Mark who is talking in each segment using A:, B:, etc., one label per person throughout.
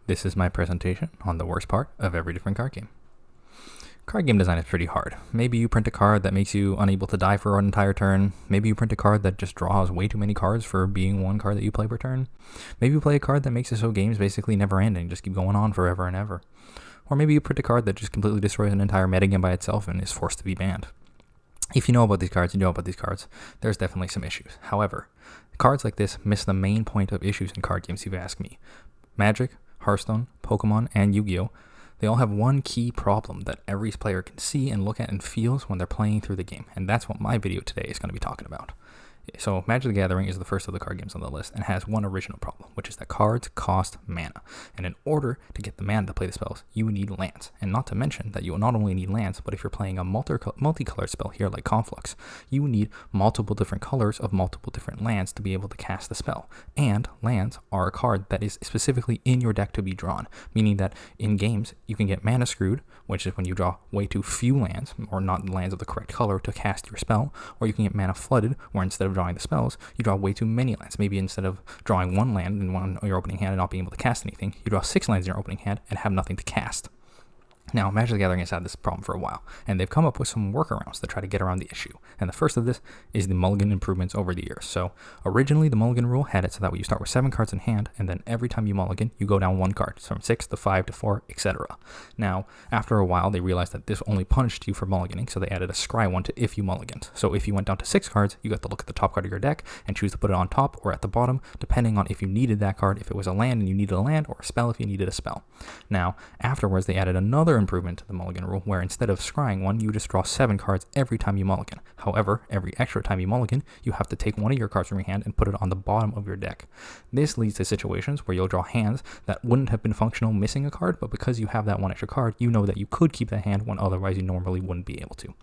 A: This is my presentation on the worst part of every different card game. Card game design is pretty hard. Maybe you print a card that makes you unable to die for an entire turn. Maybe you print a card that just draws way too many cards for being one card that you play per turn. Maybe you play a card that makes it so games basically never end and just keep going on forever and ever. Or maybe you print a card that just completely destroys an entire metagame by itself and is forced to be banned. If you know about these cards, you know about these cards. There's definitely some issues. However, cards like this miss the main point of issues in card games, if you ask me. Magic, Hearthstone, Pokémon, and Yu-Gi-Oh! They all have one key problem that every player can see and look at and feels when they're playing through the game, and that's what my video today is going to be talking about. So Magic the Gathering is the first of the card games on the list and has one original problem, which is that cards cost mana. And in order to get the mana to play the spells, you need lands. And not to mention that you will not only need lands, but if you're playing a multicolored spell here like Conflux, you need multiple different colors of multiple different lands to be able to cast the spell. And lands are a card that is specifically in your deck to be drawn, meaning that in games you can get mana screwed, which is when you draw way too few lands, or not lands of the correct color to cast your spell, or you can get mana flooded, where instead of drawing the spells, you draw way too many lands. Maybe instead of drawing one land in your opening hand and not being able to cast anything, you draw 6 lands in your opening hand and have nothing to cast. Now, Magic the Gathering has had this problem for a while, and they've come up with some workarounds to try to get around the issue. And the first of this is the mulligan improvements over the years. So, originally the mulligan rule had it so that you start with 7 cards in hand, and then every time you mulligan, you go down 1 card, so from 6 to 5 to 4, etc. Now, after a while, they realized that this only punished you for mulliganing, so they added a scry one to if you mulliganed. So if you went down to 6 cards, you got to look at the top card of your deck and choose to put it on top or at the bottom, depending on if you needed that card, if it was a land and you needed a land, or a spell if you needed a spell. Now, afterwards, they added another improvement to the mulligan rule, where instead of scrying one, you just draw 7 cards every time you mulligan. However, every extra time you mulligan, you have to take one of your cards from your hand and put it on the bottom of your deck. This leads to situations where you'll draw hands that wouldn't have been functional missing a card, but because you have that one extra card, you know that you could keep that hand when otherwise you normally wouldn't be able to.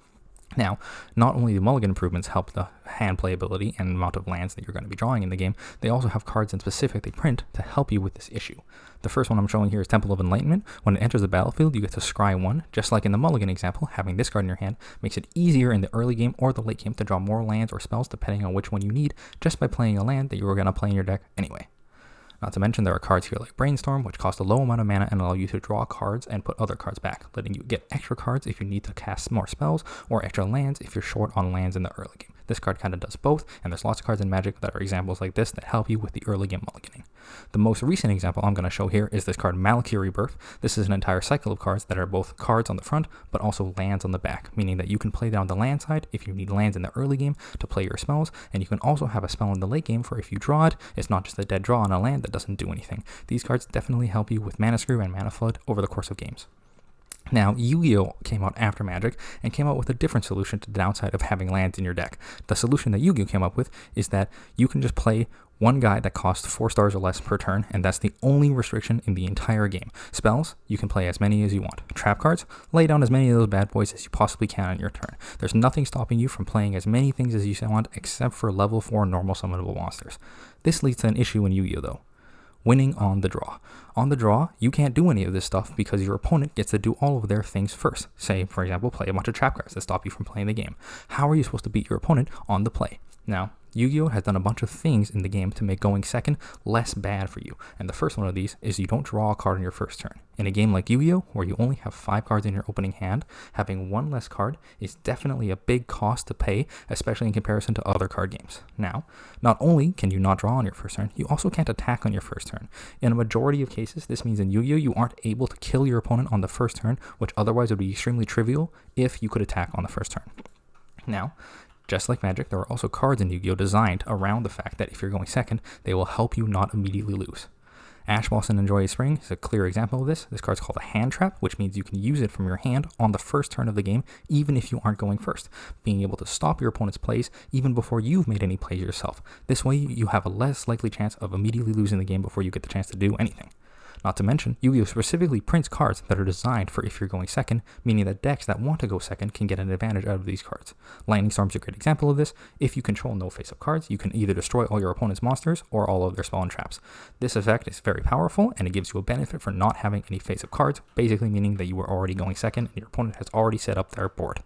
A: Now, not only do mulligan improvements help the hand playability and amount of lands that you're going to be drawing in the game, they also have cards in specific they print to help you with this issue. The first one I'm showing here is Temple of Enlightenment. When it enters the battlefield, you get to scry 1. Just like in the mulligan example, having this card in your hand makes it easier in the early game or the late game to draw more lands or spells depending on which one you need, just by playing a land that you were going to play in your deck anyway. Not to mention there are cards here like Brainstorm, which cost a low amount of mana and allow you to draw cards and put other cards back, letting you get extra cards if you need to cast more spells, or extra lands if you're short on lands in the early game. This card kind of does both, and there's lots of cards in Magic that are examples like this that help you with the early game mulliganing. The most recent example I'm going to show here is this card Malakir Rebirth. This is an entire cycle of cards that are both cards on the front, but also lands on the back, meaning that you can play down the land side if you need lands in the early game to play your spells, and you can also have a spell in the late game for if you draw it, it's not just a dead draw on a land that doesn't do anything. These cards definitely help you with mana screw and mana flood over the course of games. Now, Yu-Gi-Oh! Came out after Magic and came out with a different solution to the downside of having lands in your deck. The solution that Yu-Gi-Oh! Came up with is that you can just play one guy that costs 4 stars or less per turn, and that's the only restriction in the entire game. Spells, you can play as many as you want. Trap cards, lay down as many of those bad boys as you possibly can on your turn. There's nothing stopping you from playing as many things as you want except for level 4 normal summonable monsters. This leads to an issue in Yu-Gi-Oh! Though. Winning on the draw. On the draw, you can't do any of this stuff because your opponent gets to do all of their things first. Say, for example, play a bunch of trap cards that stop you from playing the game. How are you supposed to beat your opponent on the play? Now, Yu-Gi-Oh! Has done a bunch of things in the game to make going second less bad for you, and the first one of these is you don't draw a card on your first turn. In a game like Yu-Gi-Oh!, where you only have 5 cards in your opening hand, having 1 less card is definitely a big cost to pay, especially in comparison to other card games. Now, not only can you not draw on your first turn, you also can't attack on your first turn. In a majority of cases, this means in Yu-Gi-Oh! You aren't able to kill your opponent on the first turn, which otherwise would be extremely trivial if you could attack on the first turn. Now, just like Magic, there are also cards in Yu-Gi-Oh! Designed around the fact that if you're going second, they will help you not immediately lose. Ash Blossom and Joyous Spring is a clear example of this. This card's called a hand trap, which means you can use it from your hand on the first turn of the game, even if you aren't going first, being able to stop your opponent's plays even before you've made any plays yourself. This way, you have a less likely chance of immediately losing the game before you get the chance to do anything. Not to mention, Yu-Gi-Oh! Specifically prints cards that are designed for if you're going second, meaning that decks that want to go second can get an advantage out of these cards. Lightning Storm's a great example of this. If you control no face-up cards, you can either destroy all your opponent's monsters or all of their spell and traps. This effect is very powerful, and it gives you a benefit for not having any face-up cards, basically meaning that you were already going second and your opponent has already set up their board.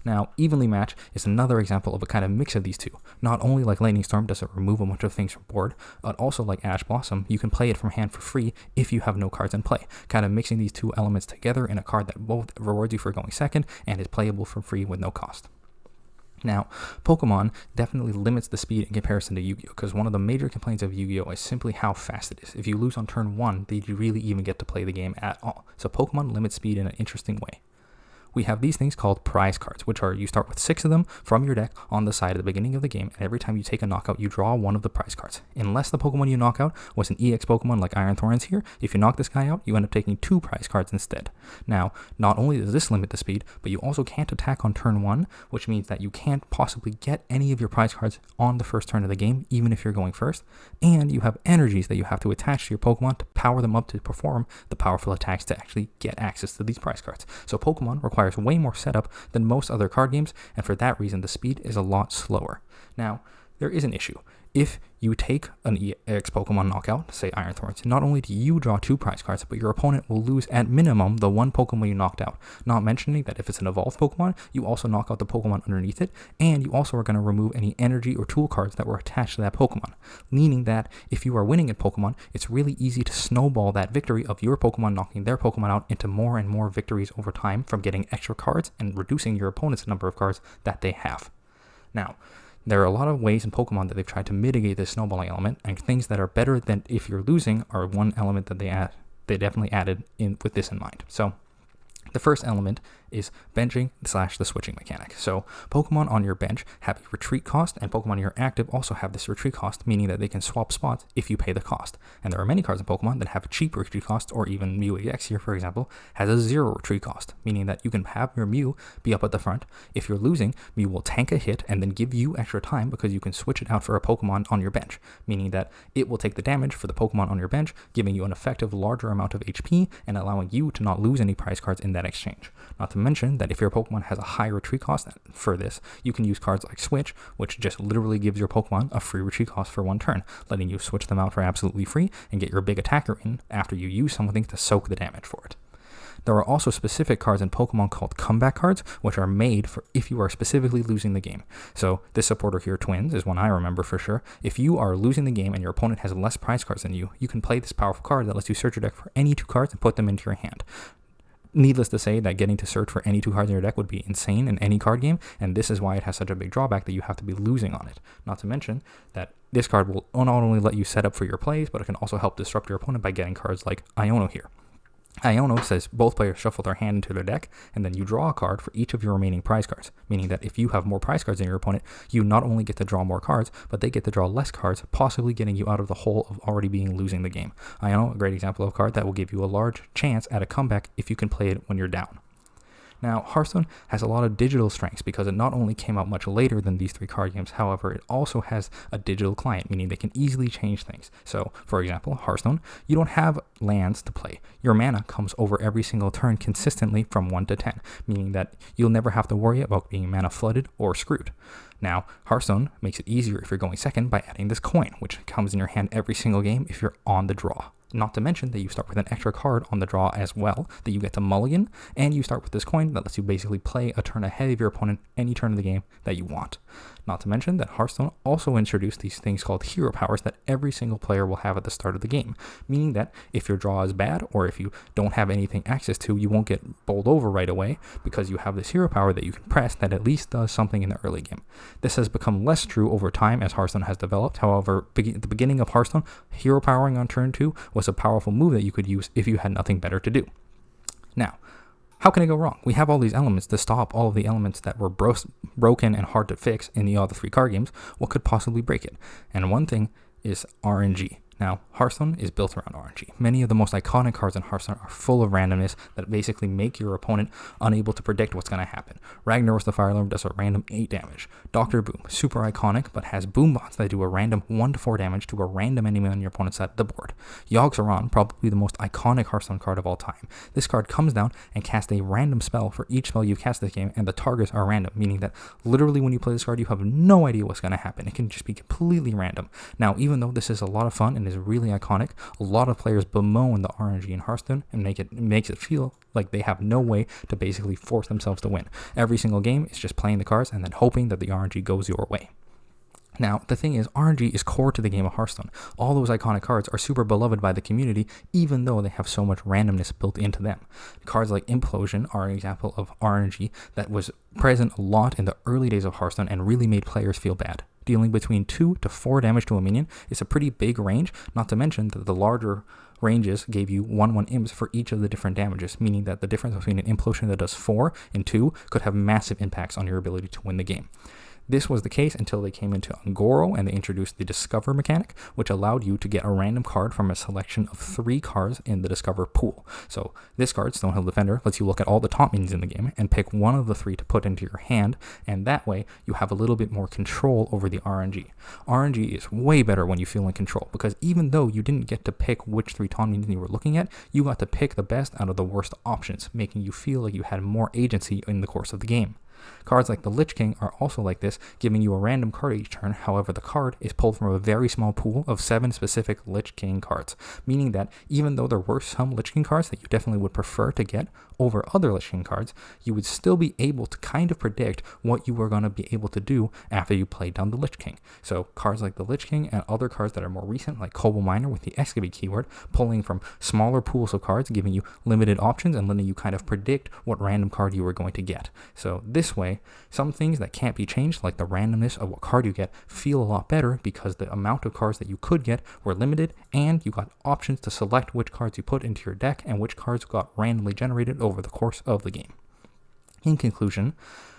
A: Now, Evenly Match is another example of a kind of mix of these two. Not only like Lightning Storm does it remove a bunch of things from board, but also like Ash Blossom, you can play it from hand for free if you have no cards in play. Kind of mixing these two elements together in a card that both rewards you for going second and is playable for free with no cost. Now, Pokemon definitely limits the speed in comparison to Yu-Gi-Oh! Because one of the major complaints of Yu-Gi-Oh! Is simply how fast it is. If you lose on turn 1, did you really even get to play the game at all? So Pokemon limits speed in an interesting way. We have these things called prize cards, which are you start with 6 of them from your deck on the side at the beginning of the game, and every time you take a knockout, you draw one of the prize cards. Unless the Pokemon you knock out was an EX Pokemon like Iron Thorns here, if you knock this guy out, you end up taking 2 prize cards instead. Now, not only does this limit the speed, but you also can't attack on turn 1, which means that you can't possibly get any of your prize cards on the first turn of the game, even if you're going first, and you have energies that you have to attach to your Pokemon to power them up to perform the powerful attacks to actually get access to these prize cards. So Pokemon requires way more setup than most other card games, and for that reason the speed is a lot slower. Now, there is an issue. If you take an EX Pokemon knockout, say Iron Thorns, not only do you draw 2 prize cards, but your opponent will lose at minimum the 1 Pokemon you knocked out. Not mentioning that if it's an evolved Pokemon, you also knock out the Pokemon underneath it, and you also are going to remove any energy or tool cards that were attached to that Pokemon. Meaning that if you are winning at Pokemon, it's really easy to snowball that victory of your Pokemon knocking their Pokemon out into more and more victories over time from getting extra cards and reducing your opponent's number of cards that they have. Now, there are a lot of ways in Pokemon that they've tried to mitigate this snowballing element, and things that are better than if you're losing are one element that they definitely added in with this in mind. So the first element is benching / the switching mechanic. So Pokemon on your bench have a retreat cost, and Pokemon in your active also have this retreat cost, meaning that they can swap spots if you pay the cost. And there are many cards in Pokemon that have a cheap retreat cost, or even Mew EX here, for example, has a 0 retreat cost, meaning that you can have your Mew be up at the front. If you're losing, Mew will tank a hit and then give you extra time because you can switch it out for a Pokemon on your bench, meaning that it will take the damage for the Pokemon on your bench, giving you an effective larger amount of HP and allowing you to not lose any prize cards in that exchange. Not to mention that if your Pokemon has a high retreat cost for this, you can use cards like Switch, which just literally gives your Pokemon a free retreat cost for 1 turn, letting you switch them out for absolutely free and get your big attacker in after you use something to soak the damage for it. There are also specific cards in Pokemon called comeback cards, which are made for if you are specifically losing the game. So this supporter here, Twins, is one I remember for sure. If you are losing the game and your opponent has less prize cards than you, you can play this powerful card that lets you search your deck for any 2 cards and put them into your hand. Needless to say that getting to search for any 2 cards in your deck would be insane in any card game, and this is why it has such a big drawback that you have to be losing on it. Not to mention that this card will not only let you set up for your plays, but it can also help disrupt your opponent by getting cards like Iono here. Iono says both players shuffle their hand into their deck, and then you draw a card for each of your remaining prize cards, meaning that if you have more prize cards than your opponent, you not only get to draw more cards, but they get to draw less cards, possibly getting you out of the hole of already being losing the game. Iono, a great example of a card that will give you a large chance at a comeback if you can play it when you're down. Now, Hearthstone has a lot of digital strengths because it not only came out much later than these 3 card games, however, it also has a digital client, meaning they can easily change things. So, for example, Hearthstone, you don't have lands to play. Your mana comes over every single turn consistently from 1 to 10, meaning that you'll never have to worry about being mana flooded or screwed. Now, Hearthstone makes it easier if you're going second by adding this coin, which comes in your hand every single game if you're on the draw. Not to mention that you start with an extra card on the draw as well that you get to mulligan, and you start with this coin that lets you basically play a turn ahead of your opponent any turn of the game that you want. Not to mention that Hearthstone also introduced these things called hero powers that every single player will have at the start of the game, meaning that if your draw is bad or if you don't have anything access to, you won't get bowled over right away because you have this hero power that you can press that at least does something in the early game. This has become less true over time as Hearthstone has developed. However, at the beginning of Hearthstone, hero powering on turn 2 was a powerful move that you could use if you had nothing better to do. Now, how can it go wrong? We have all these elements to stop all of the elements that were broken and hard to fix in the other 3 card games. What could possibly break it? And one thing is RNG. Now, Hearthstone is built around RNG. Many of the most iconic cards in Hearthstone are full of randomness that basically make your opponent unable to predict what's going to happen. Ragnaros the Fire Lord does a random 8 damage. Dr. Boom, super iconic, but has boom bots that do a random 1 to 4 damage to a random enemy on your opponent's side of the board. Yogg-Saron, probably the most iconic Hearthstone card of all time. This card comes down and casts a random spell for each spell you cast this game, and the targets are random, meaning that literally when you play this card, you have no idea what's going to happen. It can just be completely random. Now, even though this is a lot of fun and is really iconic. A lot of players bemoan the RNG in Hearthstone and makes it feel like they have no way to basically force themselves to win. Every single game is just playing the cards and then hoping that the RNG goes your way. Now, the thing is, RNG is core to the game of Hearthstone. All those iconic cards are super beloved by the community, even though they have so much randomness built into them. Cards like Implosion are an example of RNG that was present a lot in the early days of Hearthstone and really made players feel bad. Dealing between 2 to 4 damage to a minion is a pretty big range, not to mention that the larger ranges gave you 1/1 imps for each of the different damages, meaning that the difference between an Implosion that does 4 and 2 could have massive impacts on your ability to win the game. This was the case until they came into Ungoro and they introduced the Discover mechanic, which allowed you to get a random card from a selection of 3 cards in the Discover pool. So this card, Stonehill Defender, lets you look at all the top minions in the game and pick one of the 3 to put into your hand, and that way you have a little bit more control over the RNG. RNG is way better when you feel in control, because even though you didn't get to pick which 3 top minions you were looking at, you got to pick the best out of the worst options, making you feel like you had more agency in the course of the game. Cards like the Lich King are also like this, giving you a random card each turn. However, the card is pulled from a very small pool of 7 specific Lich King cards, meaning that even though there were some Lich King cards that you definitely would prefer to get over other Lich King cards, you would still be able to kind of predict what you were going to be able to do after you played down the Lich King. So cards like the Lich King and other cards that are more recent, like Kobold Miner with the Excavate keyword, pulling from smaller pools of cards, giving you limited options and letting you kind of predict what random card you were going to get. So this way, some things that can't be changed, like the randomness of what card you get, feel a lot better because the amount of cards that you could get were limited, and you got options to select which cards you put into your deck and which cards got randomly generated over the course of the game. In conclusion,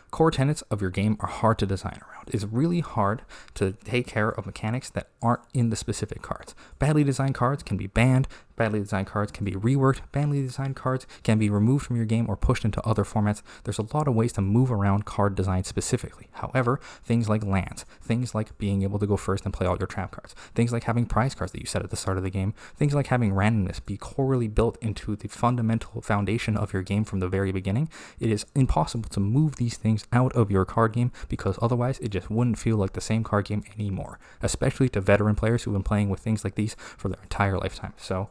A: core tenets of your game are hard to design around. It's really hard to take care of mechanics that aren't in the specific cards. Badly designed cards can be banned, badly designed cards can be reworked, badly designed cards can be removed from your game or pushed into other formats. There's a lot of ways to move around card design specifically. However, things like lands, things like being able to go first and play all your trap cards, things like having prize cards that you set at the start of the game, things like having randomness be corely built into the fundamental foundation of your game from the very beginning, it is impossible to move these things out of your card game, because otherwise it just wouldn't feel like the same card game anymore, especially to veteran players who've been playing with things like these for their entire lifetime. So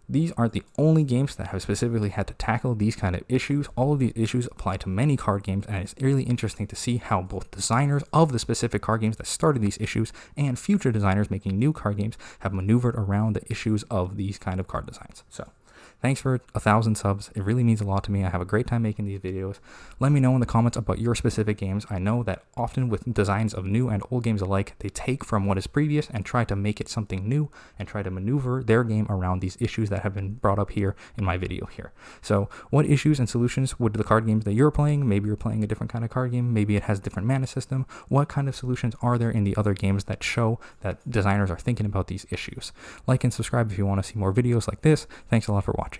A: these aren't the only games that have specifically had to tackle these kind of issues. All of these issues apply to many card games, and it's really interesting to see how both designers of the specific card games that started these issues and future designers making new card games have maneuvered around the issues of these kind of card designs. So thanks for 1,000 subs. It really means a lot to me. I have a great time making these videos. Let me know in the comments about your specific games. I know that often with designs of new and old games alike, they take from what is previous and try to make it something new and try to maneuver their game around these issues that have been brought up here in my video here. So what issues and solutions would the card games that you're playing, maybe you're playing a different kind of card game, maybe it has a different mana system, what kind of solutions are there in the other games that show that designers are thinking about these issues? Like and subscribe if you want to see more videos like this. Thanks a lot for watching.